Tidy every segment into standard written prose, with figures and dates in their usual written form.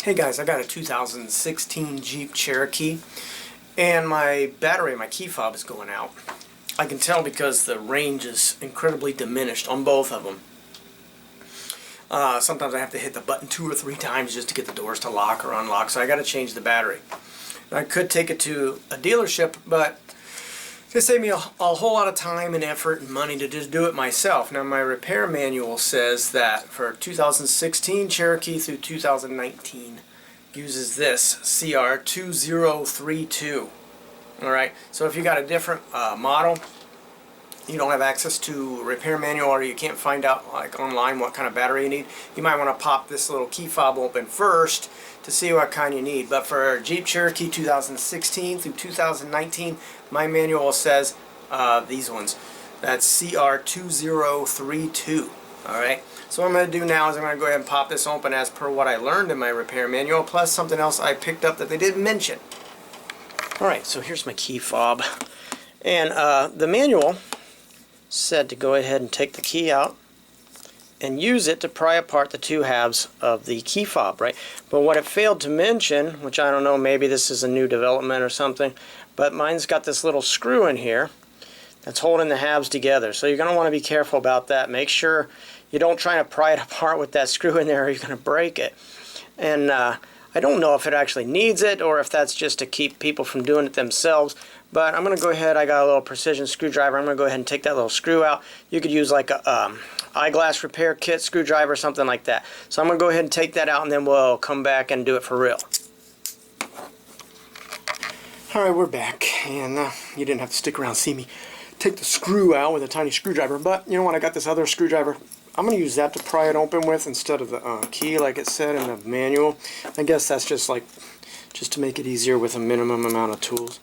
Hey guys, I got a 2016 Jeep Cherokee and my battery, my key fob is going out. I can tell because the range is incredibly diminished on both of them. Sometimes I have to hit the button 2 or 3 times just to get the doors to lock or unlock, so I got to change the battery. I could take it to a dealership, but it's going to save me a whole lot of time and effort and money to just do it myself. Now my repair manual says that for 2016 Cherokee through 2019 uses this CR2032. Alright, so if you got a different model, you don't have access to a repair manual, or you can't find out like online what kind of battery you need, you might want to pop this little key fob open first to see what kind you need. But for Jeep Cherokee 2016 through 2019, my manual says these ones. That's CR2032. Alright, so what I'm going to do now is I'm going to go ahead and pop this open as per what I learned in my repair manual, plus something else I picked up that they didn't mention. Alright, so here's my key fob. And the manual said to go ahead and take the key out and use it to pry apart the 2 halves of the key fob, right? But what it failed to mention, which I don't know, maybe this is a new development or something, but mine's got this little screw in here that's holding the halves together. So you're going to want to be careful about that. Make sure you don't try to pry it apart with that screw in there or you're going to break it. And I don't know if it actually needs it or if that's just to keep people from doing it themselves. But I'm going to go ahead, I got a little precision screwdriver. I'm going to go ahead and take that little screw out. You could use like a eyeglass repair kit screwdriver or something like that. So I'm going to go ahead and take that out and then we'll come back and do it for real. Alright, we're back. And you didn't have to stick around and see me take the screw out with a tiny screwdriver. But you know what, I got this other screwdriver. I'm going to use that to pry it open with instead of the key like it said in the manual. I guess that's just to make it easier with a minimum amount of tools.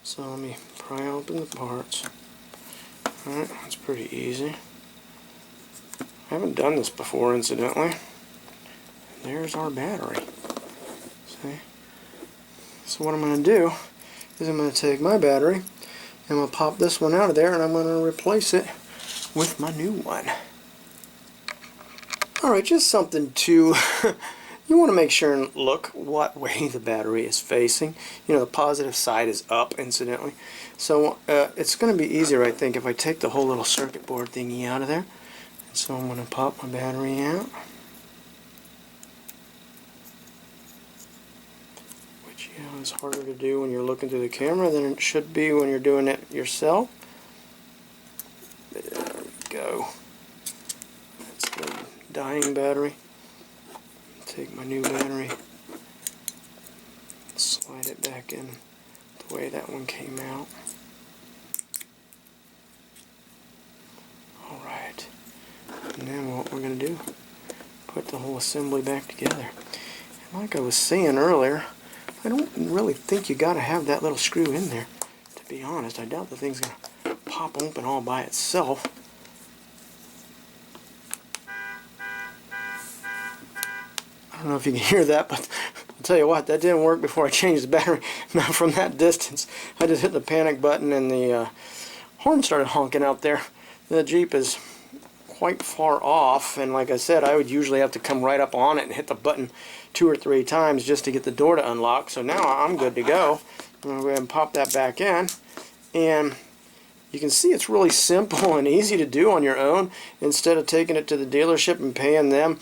So let me pry open the parts. Alright, that's pretty easy. I haven't done this before, incidentally. There's our battery. See? So what I'm going to do is I'm going to take my battery and I'm going to pop this one out of there and I'm going to replace it with my new one. Alright, just something to, you want to make sure and look what way the battery is facing. You know, the positive side is up, incidentally. So it's going to be easier, I think, if I take the whole little circuit board thingy out of there. And so I'm going to pop my battery out. Which, you know, is harder to do when you're looking through the camera than it should be when you're doing it yourself. There we go. That's the dying battery. Take my new battery, slide it back in the way that one came out. Alright, and then what we're going to do, put the whole assembly back together. And like I was saying earlier, I don't really think you got to have that little screw in there. To be honest, I doubt the thing's going to pop open all by itself. I don't know if you can hear that, but I'll tell you what, that didn't work before I changed the battery. Now from that distance, I just hit the panic button and the horn started honking out there. The Jeep is quite far off, and like I said, I would usually have to come right up on it and hit the button 2 or 3 times just to get the door to unlock. So now I'm good to go. I'm going to go ahead and pop that back in, and you can see it's really simple and easy to do on your own instead of taking it to the dealership and paying them.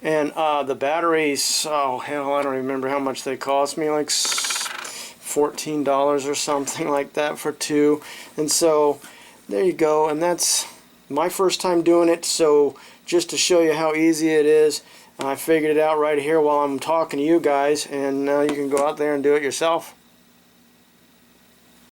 And the batteries, oh hell, I don't remember how much they cost me, like $14 or something like that for 2. And so there you go, and that's my first time doing it, so just to show you how easy it is, I figured it out right here while I'm talking to you guys, and now you can go out there and do it yourself.